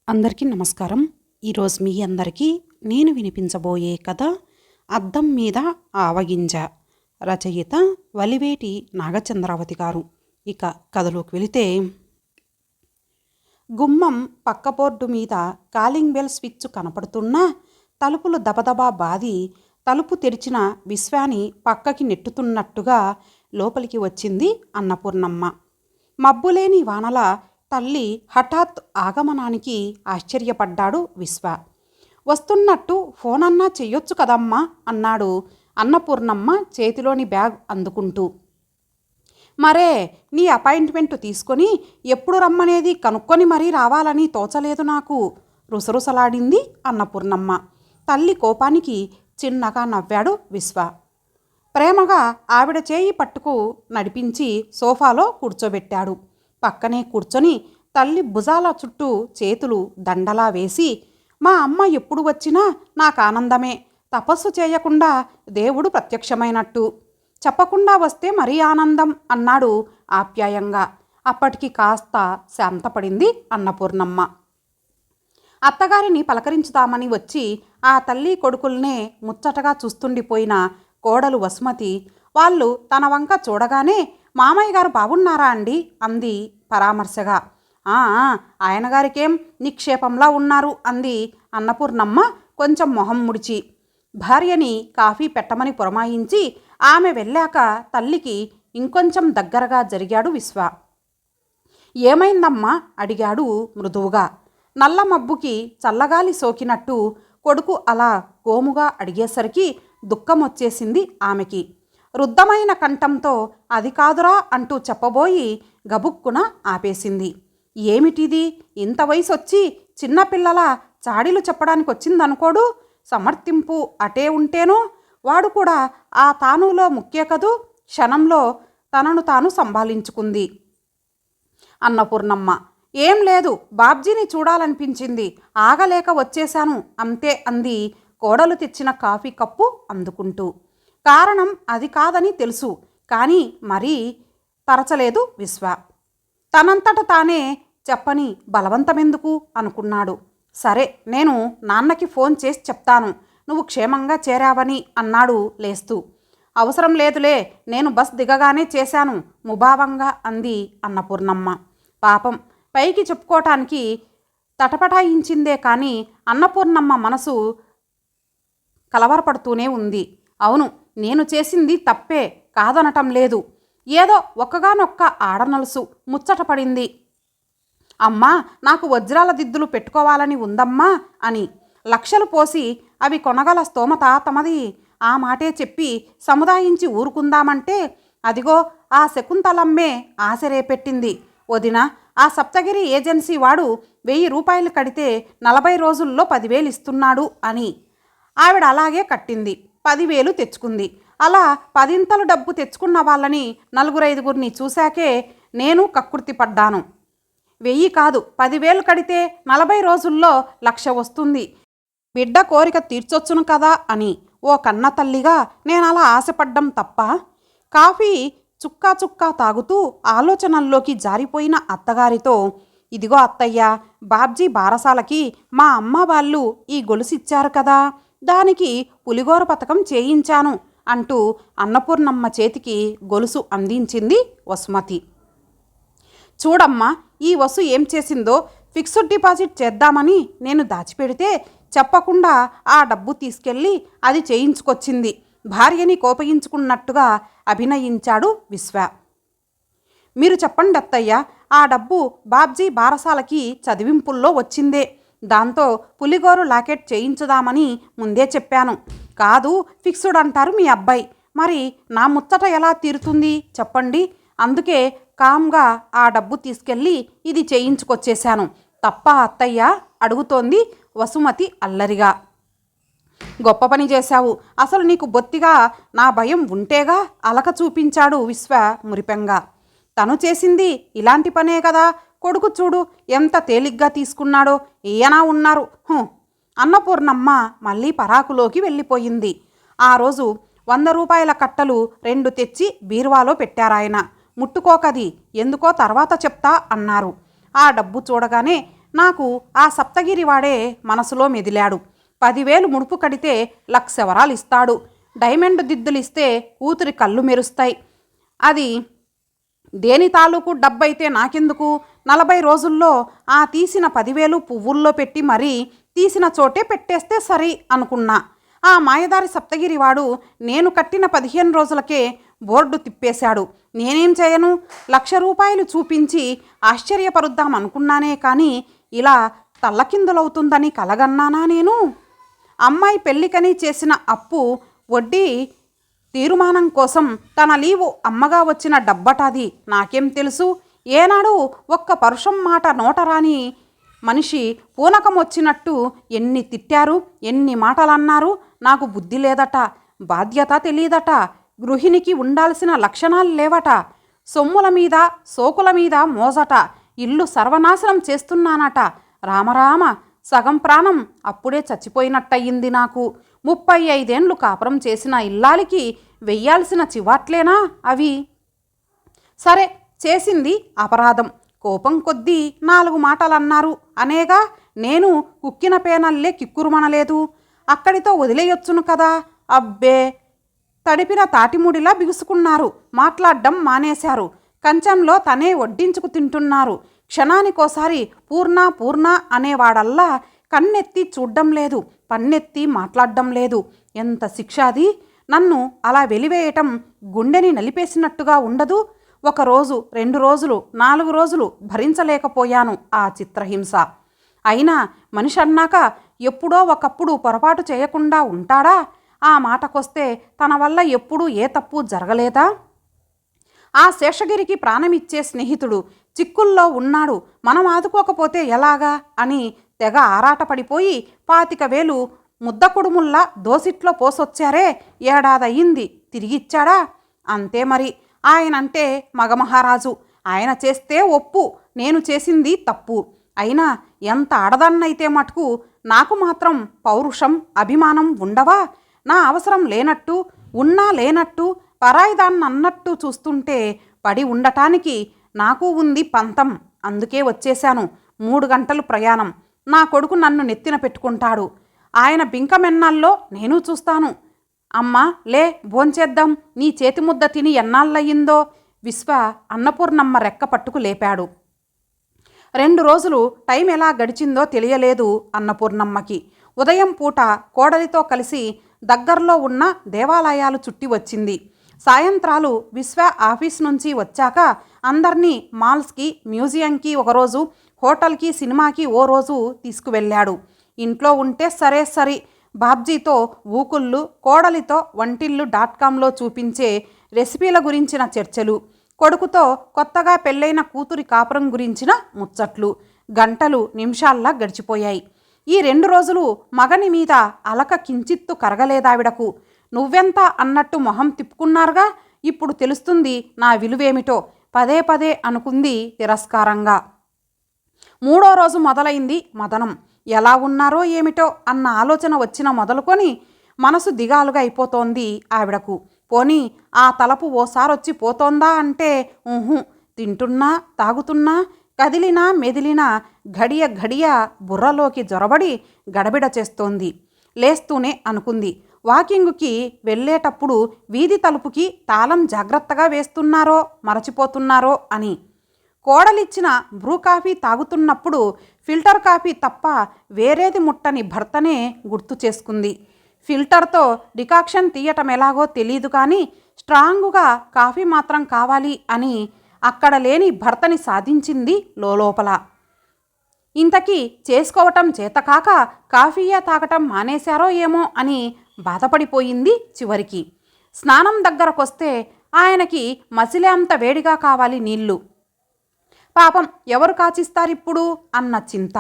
అందరికీ నమస్కారం. ఈరోజు మీ అందరికీ నేను వినిపించబోయే కథ అద్దం మీద ఆవగింజ. రచయిత వలివేటి నాగచంద్రావతి గారు. ఇక కథలోకి వెళితే, గుమ్మం పక్క బోర్డు మీద కాలింగ్ బెల్ స్విచ్ కనపడుతున్నా తలుపులు దబదబా బాది తలుపు తెరిచిన విశ్వాని పక్కకి నెట్టుతున్నట్టుగా లోపలికి వచ్చింది అన్నపూర్ణమ్మ. మబ్బులేని వానల తల్లి హఠాత్ ఆగమనానికి ఆశ్చర్యపడ్డాడు విశ్వ. వస్తున్నట్టు ఫోనన్నా చెయ్యొచ్చు కదమ్మా అన్నాడు అన్నపూర్ణమ్మ చేతిలోని బ్యాగ్ అందుకుంటూ. మరే నీ అపాయింట్మెంట్ తీసుకొని ఎప్పుడు రమ్మనేది కనుక్కొని మరీ రావాలని తోచలేదు నాకు, రుసరుసలాడింది అన్నపూర్ణమ్మ. తల్లి కోపానికి చిన్నగా నవ్వాడు విశ్వ. ప్రేమగా ఆవిడ చేయి పట్టుకు నడిపించి సోఫాలో కూర్చోబెట్టాడు. పక్కనే కూర్చొని తల్లి భుజాల చుట్టూ చేతులు దండలా వేసి, మా అమ్మ ఎప్పుడు వచ్చినా నాకు ఆనందమే, తపస్సు చేయకుండా దేవుడు ప్రత్యక్షమైనట్టు, చెప్పకుండా వస్తే మరీ ఆనందం అన్నాడు ఆప్యాయంగా. అప్పటికి కాస్త శాంతపడింది అన్నపూర్ణమ్మ. అత్తగారిని పలకరించుదామని వచ్చి ఆ తల్లి కొడుకుల్నే ముచ్చటగా చూస్తుండిపోయిన కోడలు వసుమతి వాళ్ళు తన వంక చూడగానే, మామయ్య గారు బాగున్నారా అండి అంది పరామర్శగా. ఆయనగారికేం నిక్షేపంలా ఉన్నారు అంది అన్నపూర్ణమ్మ కొంచెం మొహం ముడిచి. భార్యని కాఫీ పెట్టమని పురమాయించి ఆమె వెళ్ళాక తల్లికి ఇంకొంచెం దగ్గరగా జరిగాడు విశ్వ. ఏమైందమ్మా అడిగాడు మృదువుగా. నల్ల మబ్బుకి చల్లగాలి సోకినట్టు కొడుకు అలా గోముగా అడిగేసరికి దుఃఖం వచ్చేసింది ఆమెకి. రుద్ధమైన కంఠంతో అది కాదురా అంటూ చెప్పబోయి గబుక్కున ఆపేసింది. ఏమిటిది, ఇంత వయసొచ్చి చిన్నపిల్లల చాడీలు చెప్పడానికి వచ్చిందనుకోడు, సమర్థింపు అటే ఉంటేనో, వాడు కూడా ఆ తానులో ముఖ్య కదూ. క్షణంలో తనను తాను సంభాళించుకుంది అన్నపూర్ణమ్మ. ఏం లేదు, బాబ్జీని చూడాలనిపించింది, ఆగలేక వచ్చేశాను అంతే అంది కోడలు తెచ్చిన కాఫీ కప్పు అందుకుంటూ. కారణం అది కాదని తెలుసు, కానీ మరీ తరచలేదు విశ్వ. తనంతట తానే చెప్పని బలవంతమెందుకు అనుకున్నాడు. సరే, నేను నాన్నకి ఫోన్ చేసి చెప్తాను, నువ్వు క్షేమంగా చేరావని అన్నాడు లేస్తూ. అవసరం లేదులే, నేను బస్ దిగగానే చేశాను ముభావంగా అంది అన్నపూర్ణమ్మ. పాపం పైకి చెప్పుకోవటానికి తటపటాయించిందే కానీ అన్నపూర్ణమ్మ మనసు కలవరపడుతూనే ఉంది. అవును, నేను చేసింది తప్పే కాదనటం లేదు, ఏదో ఒక్కగానొక్క ఆడనలుసు ముచ్చటపడింది. అమ్మా, నాకు వజ్రాల దిద్దులు పెట్టుకోవాలని ఉందమ్మా అని లక్షలు పోసి అవి కొనగల స్తోమత తమది. ఆ మాటే చెప్పి సముదాయించి ఊరుకుందామంటే అదిగో ఆ శకుంతలమ్మే ఆశరేపెట్టింది. వదిన, ఆ సప్తగిరి ఏజెన్సీ వాడు 1000 రూపాయలు కడితే 40 రోజుల్లో 10,000 ఇస్తున్నాడు అని. ఆవిడ అలాగే కట్టింది, 10,000 తెచ్చుకుంది. అలా 10 డబ్బు తెచ్చుకున్న వాళ్ళని 4-5గురిని చూశాకే నేను కక్కుర్తి పడ్డాను. 1000 కాదు, 10,000 కడితే 40 రోజుల్లో 1,00,000 వస్తుంది, బిడ్డ కోరిక తీర్చొచ్చును కదా అని ఓ కన్న తల్లిగా నేనలా ఆశపడ్డం తప్ప. కాఫీ చుక్కా చుక్కా తాగుతూ ఆలోచనల్లోకి జారిపోయిన అత్తగారితో, ఇదిగో అత్తయ్య, బాబ్జీ బారసాలకి మా అమ్మ వాళ్ళు ఈ గొలుసిచ్చారు కదా, దానికి పులిగోర పథకం చేయించాను అంటూ అన్నపూర్ణమ్మ చేతికి గొలుసు అందించింది వసుమతి. చూడమ్మా, ఈ వసు ఏం చేసిందో, ఫిక్స్డ్ డిపాజిట్ చేద్దామని నేను దాచిపెడితే చెప్పకుండా ఆ డబ్బు తీసుకెళ్ళి అది చేయించుకొచ్చింది, భార్యని కోపగించుకున్నట్టుగా అభినయించాడు విశ్వ. మీరు చెప్పండి అత్తయ్య, ఆ డబ్బు బాబ్జీ బారసాలకి చదివింపుల్లో వచ్చిందే, దాంతో పులిగోరు లాకెట్ చేయించుదామని ముందే చెప్పాను. కాదు, ఫిక్స్డ్ అంటారు మీ అబ్బాయి, మరి నా ముచ్చట ఎలా తీరుతుంది చెప్పండి. అందుకే కామ్గా ఆ డబ్బు తీసుకెళ్ళి ఇది చేయించుకొచ్చేశాను. తప్ప అత్తయ్య అడుగుతోంది వసుమతి అల్లరిగా. గొప్ప పని చేశావు, అసలు నీకు బొత్తిగా నా భయం ఉంటేగా అలక చూపించాడు విశ్వ మురిపెంగా. తను చేసింది ఇలాంటి పనే కదా, కొడుకు చూడు ఎంత తేలిగ్గా తీసుకున్నాడో, ఈయన ఉన్నారు. అన్నపూర్ణమ్మ మళ్ళీ పరాకులోకి వెళ్ళిపోయింది. ఆ రోజు 100 రూపాయల కట్టలు 2 తెచ్చి బీరువాలో పెట్టారాయన. ముట్టుకోకది, ఎందుకో తర్వాత చెప్తా అన్నారు. ఆ డబ్బు చూడగానే నాకు ఆ సప్తగిరివాడే మనసులో మెదిలాడు. 10,000 ముడుపు కడితే 1,00,000 వరాలు ఇస్తాడు. డైమండ్ దిద్దులిస్తే కూతురి కళ్ళు మెరుస్తాయి. అది దేని తాలూకు డబ్బైతే నాకెందుకు? 40 రోజుల్లో ఆ తీసిన 10,000 పువ్వుల్లో పెట్టి మరీ తీసిన చోటే పెట్టేస్తే సరి అనుకున్నా. ఆ మాయదారి సప్తగిరివాడు నేను కట్టిన 15 రోజులకే బోర్డు తిప్పేశాడు. నేనేం చేయను? 1,00,000 రూపాయలు చూపించి ఆశ్చర్యపరుద్దాం అనుకున్నానే కానీ ఇలా తల్లకిందులవుతుందని కలగన్నానా నేను? అమ్మాయి పెళ్ళికని చేసిన అప్పు వడ్డీ తీర్మానం కోసం తన లీవు అమ్మగా వచ్చిన డబ్బటాది. నాకేం తెలుసు? ఏనాడు ఒక్క పరుషం మాట నోటరాని మనిషి పూనకం వచ్చినట్టు ఎన్ని తిట్టారు, ఎన్ని మాటలన్నారు. నాకు బుద్ధి లేదట, బాధ్యత తెలియదట, గృహిణికి ఉండాల్సిన లక్షణాలు లేవట, సొమ్ముల మీద సోకుల మీద మోజట, ఇల్లు సర్వనాశనం చేస్తున్నానట. రామరామ, సగం ప్రాణం అప్పుడే చచ్చిపోయినట్టయింది నాకు. 35 ఏండ్లు కాపురం చేసిన ఇల్లాలికి వెయ్యాల్సిన చివాట్లేనా అవి? సరే, చేసింది అపరాధం. కోపం కొద్దీ 4 మాటలన్నారు అనేగా. నేను కుక్కిన పేనల్లే కిక్కురుమనలేదు. అక్కడితో వదిలేయొచ్చును కదా. అబ్బే, తడిపిన తాటిముడిలా బిగుసుకున్నారు. మాట్లాడడం మానేశారు. కంచంలో తనే వడ్డించుకు తింటున్నారు. క్షణానికోసారి పూర్ణ పూర్ణ అనేవాడల్లా కన్నెత్తి చూడ్డం లేదు, పన్నెత్తి మాట్లాడడం లేదు. ఎంత శిక్ష అది! నన్ను అలా వెలివేయటం గుండెని నలిపేసినట్టుగా ఉండదు? 1 రోజు, 2 రోజులు, 4 రోజులు భరించలేకపోయాను ఆ చిత్రహింస. అయినా మనిషి అన్నాక ఎప్పుడో ఒకప్పుడు పొరపాటు చేయకుండా ఉంటాడా? ఆ మాటకొస్తే తన వల్ల ఎప్పుడూ ఏ తప్పు జరగలేదా? ఆ శేషగిరికి ప్రాణమిచ్చే స్నేహితుడు చిక్కుల్లో ఉన్నాడు, మనం ఆదుకోకపోతే ఎలాగా అని తెగ ఆరాటపడిపోయి 25,000 ముద్ద కుడుముల్లా దోసిట్లో పోసొచ్చారే. ఏడాదయ్యింది, తిరిగిచ్చాడా? అంతే మరి. ఆయనంటే మగమహారాజు. ఆయన చేస్తే ఒప్పు, నేను చేసింది తప్పు. అయినా ఎంత ఆడదాన్నైతే మటుకు నాకు మాత్రం పౌరుషం, అభిమానం ఉండవా? నా అవసరం లేనట్టు, ఉన్నా లేనట్టు, పరాయిదాన్నన్నట్టు చూస్తుంటే పడి ఉండటానికి నాకు ఉంది పంతం. అందుకే వచ్చేశాను. 3 గంటలు ప్రయాణం. నా కొడుకు నన్ను నెత్తిన పెట్టుకుంటాడు. ఆయన బింకమెన్నాల్లో నేను చూస్తాను. అమ్మా, లే, భోంచేద్దాం. నీ చేతి ముద్ద తిని ఎన్నాళ్ళయ్యిందో. విశ్వ అన్నపూర్ణమ్మ రెక్క పట్టుకు లేపాడు. 2 రోజులు టైం ఎలా గడిచిందో తెలియలేదు అన్నపూర్ణమ్మకి. ఉదయం పూట కోడలితో కలిసి దగ్గరలో ఉన్న దేవాలయాలు చుట్టి వచ్చింది. సాయంత్రాలు విశ్వ ఆఫీస్ నుంచి వచ్చాక అందర్నీ మాల్స్కి, మ్యూజియంకి ఒకరోజు, హోటల్కి, సినిమాకి ఓ రోజు తీసుకువెళ్ళాడు. ఇంట్లో ఉంటే సరే సరి, బాబ్జీతో ఊకుళ్ళు, కోడలితో వంటిల్లు.comలో చూపించే రెసిపీల గురించిన చర్చలు, కొడుకుతో కొత్తగా పెళ్ళైన కూతురి కాపురం గురించిన ముచ్చట్లు గంటలు నిమిషాల్లా గడిచిపోయాయి. ఈ 2 రోజులు మగని మీద అలక కించిత్తు కరగలేదావిడకు. నువ్వెంత అన్నట్టు మొహం తిప్పుకున్నారుగా, ఇప్పుడు తెలుస్తుంది నా విలువేమిటో పదే పదే అనుకుంది తిరస్కారంగా. 3వ రోజు మొదలైంది మదనం. ఎలా ఉన్నారో ఏమిటో అన్న ఆలోచన వచ్చిన మొదలుకొని మనసు దిగాలుగా అయిపోతోంది ఆవిడకు. పోనీ ఆ తలపు ఓసారొచ్చి పోతోందా అంటే తింటున్నా, తాగుతున్నా, కదిలినా మెదిలినా ఘడియ ఘడియ బుర్రలోకి జొరబడి గడబిడ చేస్తోంది. లేస్తూనే అనుకుంది, వాకింగుకి వెళ్ళేటప్పుడు వీధి తలుపుకి తాళం జాగ్రత్తగా వేస్తున్నారో మరచిపోతున్నారో అని. కోడలిచ్చిన బ్రూ కాఫీ తాగుతున్నప్పుడు ఫిల్టర్ కాఫీ తప్ప వేరేది ముట్టని భర్తనే గుర్తు చేసుకుంది. ఫిల్టర్తో డికాక్షన్ తీయటం ఎలాగో తెలీదు కానీ స్ట్రాంగుగా కాఫీ మాత్రం కావాలి అని అక్కడ లేని భర్తని సాధించింది లోపల. ఇంతకీ చేసుకోవటం చేతకాక కాఫీయే తాగటం మానేశారో ఏమో అని బాధపడిపోయింది చివరికి. స్నానం దగ్గరకొస్తే ఆయనకి మసిలేంత వేడిగా కావాలి నీళ్లు. పాపం ఎవరు కాచిస్తారిప్పుడు అన్న చింత.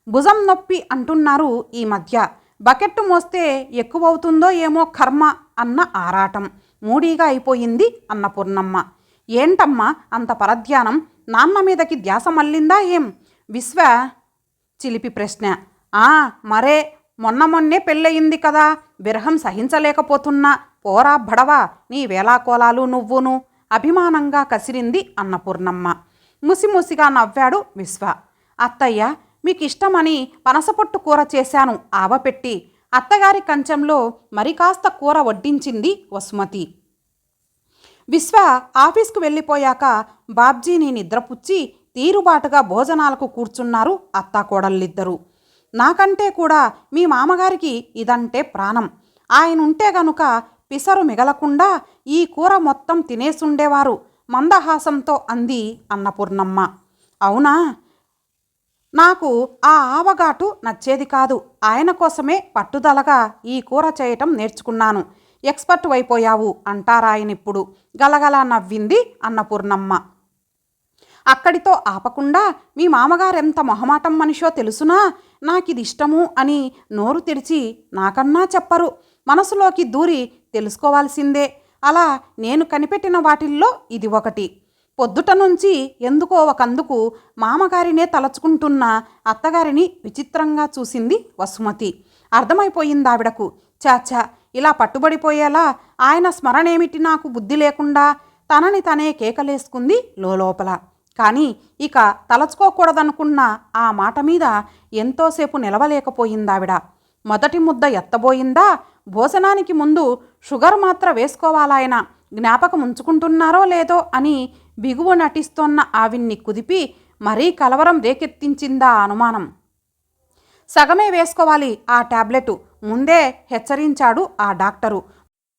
భుజం నొప్పి అంటున్నారు ఈ మధ్య. బకెట్టు మోస్తే ఎక్కువవుతుందో ఏమో కర్మ అన్న ఆరాటం. మూడీగా అయిపోయింది అన్నపూర్ణమ్మ. ఏంటమ్మా అంత పరధ్యానం? నాన్న మీదకి ధ్యాస మళ్ళిందా ఏం? విశ్వ చిలిపి ప్రశ్న. మరే, మొన్నే పెళ్ళయింది కదా, విరహం సహించలేకపోతున్నా. పోరా బడవా, నీ వేలాకోలాలు నువ్వును అభిమానంగా కసిరింది అన్నపూర్ణమ్మ. ముసిముసిగా నవ్వాడు విశ్వ. అత్తయ్య, మీకు ఇష్టమని పనసపొట్టు కూర చేశాను ఆవపెట్టి. అత్తగారి కంచంలో మరి కాస్త కూర వడ్డించింది వసుమతి. విశ్వ ఆఫీస్కు వెళ్ళిపోయాక బాబ్జీని నిద్రపుచ్చి తీరుబాటుగా భోజనాలకు కూర్చున్నారు అత్తాకోడళ్ళిద్దరూ. నాకంటే కూడా మీ మామగారికి ఇదంటే ప్రాణం. ఆయనుంటే గనుక పిసరు మిగలకుండా ఈ కూర మొత్తం తినేసుండేవారు మందహాసంతో అంది అన్నపూర్ణమ్మ. అవునా? నాకు ఆ ఆవగాటు నచ్చేది కాదు. ఆయన కోసమే పట్టుదలగా ఈ కూర చేయటం నేర్చుకున్నాను. ఎక్స్పర్ట్ అయిపోయావు అంటారాయనిప్పుడు గలగలా నవ్వింది అన్నపూర్ణమ్మ. అక్కడితో ఆపకుండా మీ మామగారెంత మొహమాటం మనిషో తెలుసునా? నాకిది ఇష్టము అని నోరు తెరిచి నాకన్నా చెప్పరు. మనసులోకి దూరి తెలుసుకోవాల్సిందే. అలా నేను కనిపెట్టిన వాటిల్లో ఇది ఒకటి. పొద్దుట నుంచి ఎందుకో ఒకందుకు మామగారినే తలచుకుంటున్న అత్తగారిని విచిత్రంగా చూసింది వసుమతి. అర్థమైపోయిందావిడకు. చాచా, ఇలా పట్టుబడిపోయేలా ఆయన స్మరణేమిటి నాకు బుద్ధి లేకుండా తనని తనే కేకలేసుకుంది లోపల. కానీ ఇక తలచుకోకూడదనుకున్న ఆ మాట మీద ఎంతోసేపు నిలవలేకపోయిందావిడ. మొదటి ముద్ద ఎత్తబోయిందా? భోజనానికి ముందు షుగర్ మాత్ర వేసుకోవాలాయన జ్ఞాపకం ఉంచుకుంటున్నారో లేదో అని బిగువ నటిస్తోన్న ఆవిన్ని కుదిపి మరీ కలవరం రేకెత్తించిందా అనుమానం. సగమే వేసుకోవాలి ఆ టాబ్లెట్ ముందే హెచ్చరించాడు ఆ డాక్టరు.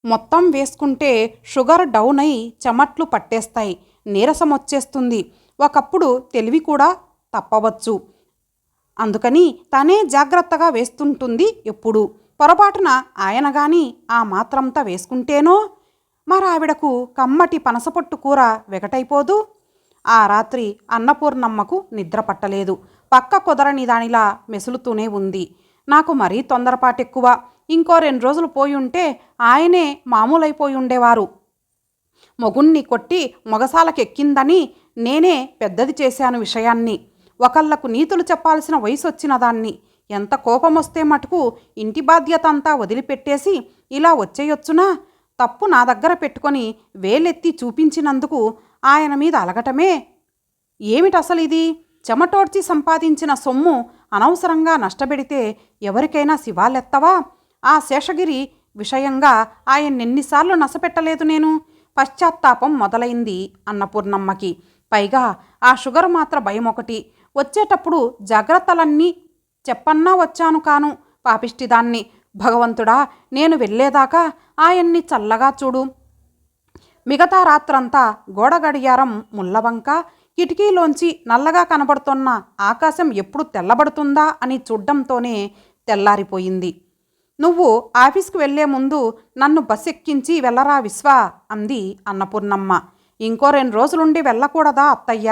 మొత్తం వేసుకుంటే షుగర్ డౌన్ అయి చెమట్లు పట్టేస్తాయి, నీరసం వచ్చేస్తుంది, ఒకప్పుడు తెలివి కూడా తప్పవచ్చు. అందుకని తనే జాగ్రత్తగా వేస్తుంటుంది ఎప్పుడు. పొరపాటున ఆయన గాని ఆ మాత్రంతా వేసుకుంటేనో మరావిడకు కమ్మటి పనసపొట్టు కూర వెగటైపోదు. ఆ రాత్రి అన్నపూర్ణమ్మకు నిద్ర పట్టలేదు. పక్క కుదరని దానిలా మెసులుతూనే ఉంది. నాకు మరీ తొందరపాటెక్కువ. ఇంకో 2 రోజులు పోయి ఉంటే ఆయనే మామూలైపోయి ఉండేవారు. మొగుణ్ణి కొట్టి మొగసాలకెక్కిందని నేనే పెద్దది చేశాను విషయాన్ని. ఒకళ్లకు నీతులు చెప్పాల్సిన వయసు వచ్చిన దాన్ని. ఎంత కోపమొస్తే మటుకు ఇంటి బాధ్యత అంతా వదిలిపెట్టేసి ఇలా వచ్చేయొచ్చునా? తప్పు నా దగ్గర పెట్టుకొని వేలెత్తి చూపించినందుకు ఆయన మీద అలగటమే. ఏమిటసలు ఇది? చెమటోడ్చి సంపాదించిన సొమ్ము అనవసరంగా నష్టపెడితే ఎవరికైనా శివాలెత్తవా? ఆ శేషగిరి విషయంగా ఆయన్నెన్నిసార్లు నసపెట్టలేదు నేను. పశ్చాత్తాపం మొదలైంది అన్నపూర్ణమ్మకి. పైగా ఆ షుగర్ మాత్ర భయం ఒకటి. వచ్చేటప్పుడు జాగ్రత్తలన్నీ చెప్పన్నా వచ్చాను కాను పాపిష్టిదాన్ని. భగవంతుడా, నేను వెళ్ళేదాకా ఆయన్ని చల్లగా చూడు. మిగతా రాత్రంతా గోడ గడియారం ముల్లవంక, కిటికీలోంచి నల్లగా కనబడుతున్న ఆకాశం ఎప్పుడు తెల్లబడుతుందా అని చూడ్డంతోనే తెల్లారిపోయింది. నువ్వు ఆఫీస్కి వెళ్లే ముందు నన్ను బస్ ఎక్కించి వెళ్ళరా విశ్వా అంది అన్నపూర్ణమ్మ. ఇంకో 2 రోజులుండి వెళ్ళకూడదా అత్తయ్య?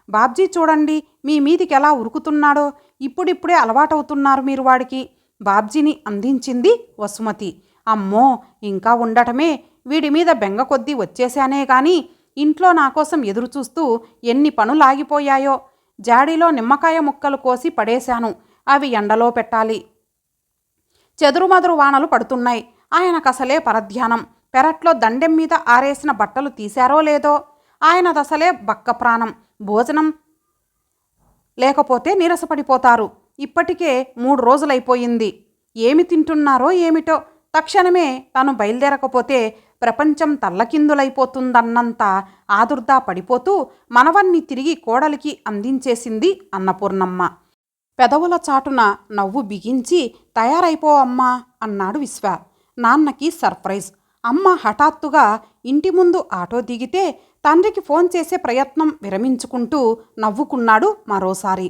బాబ్జీ చూడండి మీ మీదికి ఎలా ఉరుకుతున్నాడో. ఇప్పుడిప్పుడే అలవాటవుతున్నారు మీరు వాడికి. బాబ్జీని అందించింది వసుమతి. అమ్మో, ఇంకా ఉండటమే. వీడి మీద బెంగ కొద్దీ వచ్చేశానే గాని ఇంట్లో నా కోసం ఎదురుచూస్తూ ఎన్ని పనులాగిపోయాయో. జాడీలో నిమ్మకాయ ముక్కలు కోసి పడేశాను, అవి ఎండలో పెట్టాలి. చెదురుమదురు వానలు పడుతున్నాయి. ఆయనకసలే పరధ్యానం. పెరట్లో దండెం మీద ఆరేసిన బట్టలు తీశారో లేదో. ఆయనదసలే బక్క ప్రాణం. భోజనం లేకపోతే నీరసపడిపోతారు. ఇప్పటికే 3 రోజులైపోయింది. ఏమి తింటున్నారో ఏమిటో. తక్షణమే తను బయలుదేరకపోతే ప్రపంచం తల్లకిందులైపోతుందన్నంత ఆదుర్దా పడిపోతూ మనవన్ని తిరిగి కోడలికి అందించేసింది అన్నపూర్ణమ్మ. పెదవుల చాటున నవ్వు బిగించి తయారైపో అమ్మా అన్నాడు విశ్వ. నాన్నకి సర్ప్రైజ్. అమ్మ హఠాత్తుగా ఇంటి ముందు ఆటో దిగితే తండ్రికి ఫోన్ చేసే ప్రయత్నం విరమించుకుంటూ నవ్వుకున్నాడు మరోసారి.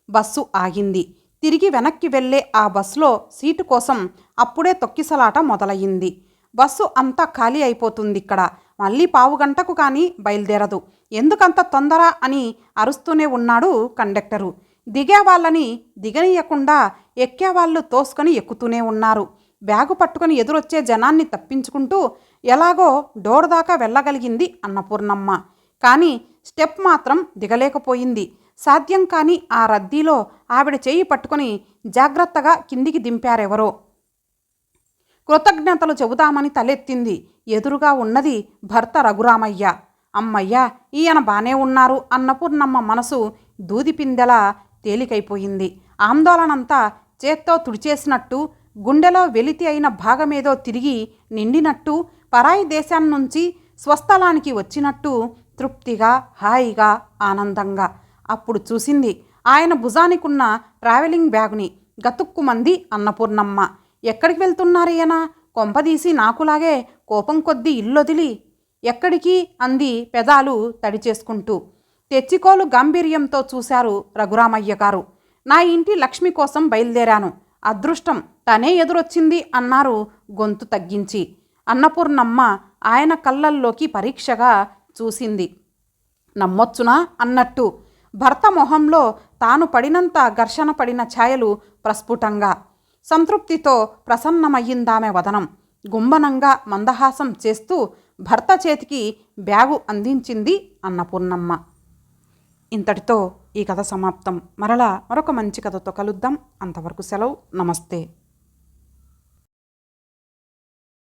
బస్సు ఆగింది. తిరిగి వెనక్కి వెళ్లే ఆ బస్సులో సీటు కోసం అప్పుడే తొక్కిసలాట మొదలయ్యింది. బస్సు అంతా ఖాళీ అయిపోతుందిక్కడ. మళ్ళీ 15 గంటకు కానీ బయలుదేరదు. ఎందుకంత తొందర అని అరుస్తూనే ఉన్నాడు కండక్టరు. దిగేవాళ్ళని దిగనీయకుండా ఎక్కేవాళ్ళు తోసుకొని ఎక్కుతూనే ఉన్నారు. బ్యాగు పట్టుకుని ఎదురొచ్చే జనాన్ని తప్పించుకుంటూ ఎలాగో డోర్ దాకా వెళ్ళగలిగింది అన్నపూర్ణమ్మ. కానీ స్టెప్ మాత్రం దిగలేకపోయింది. సాధ్యం కాని ఆ రద్దీలో ఆవిడ చేయి పట్టుకుని జాగ్రత్తగా కిందికి దింపారెవరో. కృతజ్ఞతలు చెబుదామని తలెత్తింది. ఎదురుగా ఉన్నది భర్త రఘురామయ్య. అమ్మయ్య, ఈయన బానే ఉన్నారు. అన్నపూర్ణమ్మ మనసు దూదిపిందెలా తేలికైపోయింది. ఆందోళనంతా చేత్తో తుడిచేసినట్టు, గుండెలో వెలితి అయిన భాగమేదో తిరిగి నిండినట్టు, పరాయి దేశాన్నుంచి స్వస్థలానికి వచ్చినట్టు తృప్తిగా, హాయిగా, ఆనందంగా. అప్పుడు చూసింది ఆయన భుజానికున్న ట్రావెలింగ్ బ్యాగుని. గతుక్కుమంది అన్నపూర్ణమ్మ. ఎక్కడికి వెళ్తున్నారయ్యనా? కొంపదీసి నాకులాగే కోపం కొద్దీ ఇల్లొదిలి? ఎక్కడికి అంది పెదాలు తడిచేసుకుంటూ. తెచ్చికోలు గాంభీర్యంతో చూశారు రఘురామయ్య గారు. నా ఇంటి లక్ష్మి కోసం బయలుదేరాను. అదృష్టం తనే ఎదురొచ్చింది అన్నారు గొంతు తగ్గించి. అన్నపూర్ణమ్మ ఆయన కళ్ళల్లోకి పరీక్షగా చూసింది. నమ్మొచ్చునా అన్నట్టు. భర్త మొహంలో తాను పడినంత ఘర్షణ పడిన ఛాయలు ప్రస్ఫుటంగా. సంతృప్తితో ప్రసన్నమయ్యిందామె వదనం. గుంబనంగా మందహాసం చేస్తూ భర్త చేతికి బ్యాగు అందించింది అన్నపూర్ణమ్మ. ఇంతటితో ఈ కథ సమాప్తం. మరలా మరొక మంచి కథతో కలుద్దాం. అంతవరకు సెలవు. నమస్తే.